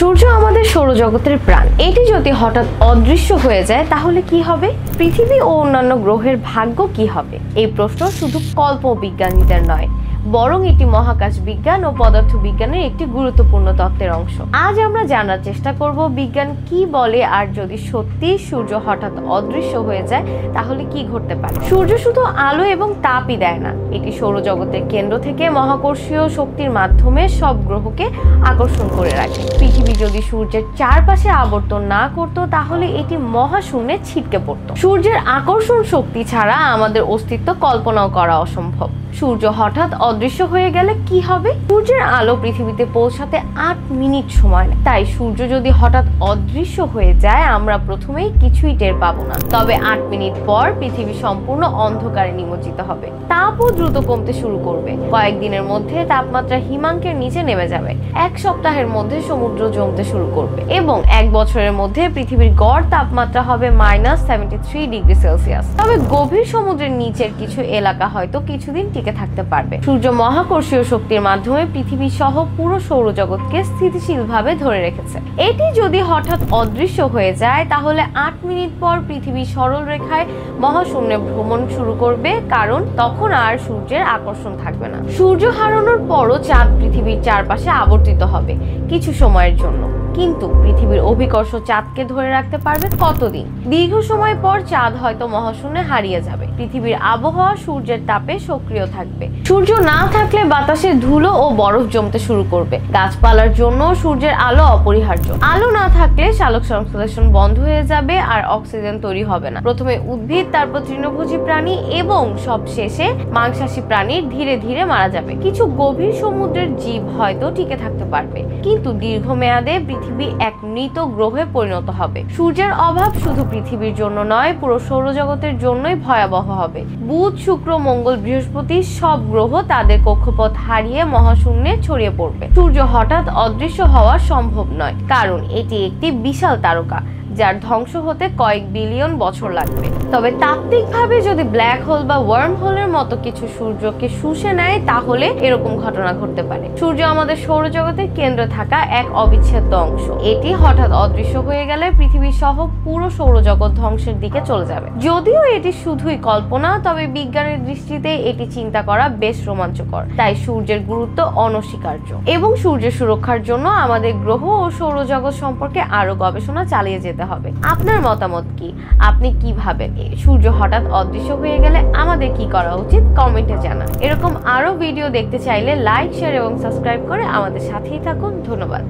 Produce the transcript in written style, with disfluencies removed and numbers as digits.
সূর্য আমাদের সৌরজগতের প্রাণ। এটি যদি হঠাৎ অদৃশ্য হয়ে যায় তাহলে কি হবে? পৃথিবী ও অন্যান্য গ্রহের ভাগ্য কি হবে? এই প্রশ্ন শুধু কল্পবিজ্ঞানীদের নয়, বরং এটি মহাকাশ বিজ্ঞান ও পদার্থবিজ্ঞানের একটি গুরুত্বপূর্ণ তত্ত্বের অংশ। আজ আমরা জানার চেষ্টা করব বিজ্ঞান কি বলে, আর যদি সত্যি সূর্য হঠাৎ অদৃশ্য হয়ে যায় তাহলে কি ঘটতে পারে। সূর্য শুধু আলো এবং তাপই দেয় না, এটি সৌরজগতের কেন্দ্র থেকে মহাকর্ষীয় শক্তির মাধ্যমে সব গ্রহকে আকর্ষণ করে রাখে। পৃথিবী যদি সূর্যের চারপাশে আবর্তন না করত তাহলে এটি মহাশূন্যে ছিটকে পড়ত। সূর্যের আকর্ষণ শক্তি ছাড়া আমাদের অস্তিত্ব কল্পনাও করা অসম্ভব। সূর্য হঠাৎ অদৃশ্য হয়ে গেলে কি হবে? সূর্যের আলো পৃথিবীতে পৌঁছাতে 8 মিনিট সময় লাগে। তাই সূর্য যদি হঠাৎ অদৃশ্য হয়ে যায় আমরা প্রথমেই কিছুই টের পাবো না। তবে 8 মিনিট পর পৃথিবী সম্পূর্ণ অন্ধকারে নিমজ্জিত হবে। তাপও দ্রুত কমতে শুরু করবে। কয়েকদিনের মধ্যে তাপমাত্রা হিমাঙ্কের নিচে নেমে যাবে। এক সপ্তাহের মধ্যে সমুদ্র জমতে শুরু করবে এবং 1 বছরের মধ্যে পৃথিবীর গড় তাপমাত্রা হবে -73 ডিগ্রি সেলসিয়াস। তবে গভীর সমুদ্রের নিচের কিছু এলাকা হয়তো কিছুদিন থাকতে পারবে। সূর্য মহাকর্ষীয় শক্তির মাধ্যমে পৃথিবী সহ পুরো সৌরজগৎকে স্থিতিশীলভাবে ধরে রেখেছে। এটি যদি হঠাৎ অদৃশ্য হয়ে যায় তাহলে 8 মিনিট পর পৃথিবী সরল রেখায় মহাশূন্যে ভ্রমণ শুরু করবে, কারণ তখন আর সূর্যের আকর্ষণ থাকবে না। সূর্য হারানোর পরও চাঁদ পৃথিবীর চারপাশে আবর্তিত হবে কিছু সময়ের জন্য, কিন্তু পৃথিবীর অভিকর্ষ চাঁদকে ধরে রাখতে পারবে কতদিন? দীর্ঘ সময় পর চাঁদ হয়তো মহাশূন্যে হারিয়ে যাবে। পৃথিবীর আবহাওয়া সূর্যের তাপে সক্রিয় থাকবে। সূর্য না থাকলে বাতাসে ধুলো ও বরফ জমতে শুরু করবে। গাছপালার জন্য সূর্যের আলো অপরিহার্য। আলো না থাকলে সালোক সংশ্লেষণ বন্ধ হয়ে যাবে আর অক্সিজেন তৈরি হবে না। প্রথমে উদ্ভিদ, তারপর তৃণভোজী প্রাণী এবং সবশেষে মাংসাশী প্রাণী ধীরে ধীরে মারা যাবে। কিছু গভীর সমুদ্রের জীব হয়তো টিকে থাকতে পারবে, কিন্তু দীর্ঘমেয়াদে পৃথিবী এক মৃত গ্রহে পরিণত হবে। সূর্যের অভাব শুধু পৃথিবীর জন্য নয়, পুরো সৌরজগতের জন্যই ভয়াবহ হবে। বুধ, শুক্র, মঙ্গল, বৃহস্পতি সব গ্রহ তাদের কক্ষপথ হারিয়ে মহাশূন্যে ছড়িয়ে পড়বে। সূর্য হঠাৎ অদৃশ্য হওয়া সম্ভব নয়, কারণ এটি একটি বিশাল তারকা যার ধ্বংস হতে কয়েক বিলিয়ন বছর লাগবে। তবে তাত্ত্বিকভাবে যদি ব্ল্যাক হোল বা ওয়ার্ম হোলের মতো কিছু সূর্যকে শুষে নেয় তাহলে এরকম ঘটনা ঘটতে পারে। সূর্য আমাদের সৌরজগতের কেন্দ্রে থাকা এক অবিচ্ছেদ্য অংশ। এটি হঠাৎ অদৃশ্য হয়ে গেলে পৃথিবী সহ পুরো সৌরজগৎ ধ্বংসের দিকে চলে যাবে। যদিও এটি শুধুই কল্পনা, তবে বিজ্ঞানের দৃষ্টিতে এটি চিন্তা করা বেশ রোমাঞ্চকর। তাই সূর্যের গুরুত্ব অনস্বীকার্য এবং সূর্যের সুরক্ষার জন্য আমাদের গ্রহ ও সৌরজগৎ সম্পর্কে আরো গবেষণা চালিয়ে যেতে হবে। আপনার মতামত কি? আপনি কি ভাবেন সূর্য হঠাৎ অদৃশ্য হয়ে গেলে আমাদের কি করা উচিত? কমেন্টে জানান। এরকম আরো ভিডিও দেখতে চাইলে লাইক, শেয়ার এবং সাবস্ক্রাইব করে আমাদের সাথেই থাকুন। ধন্যবাদ।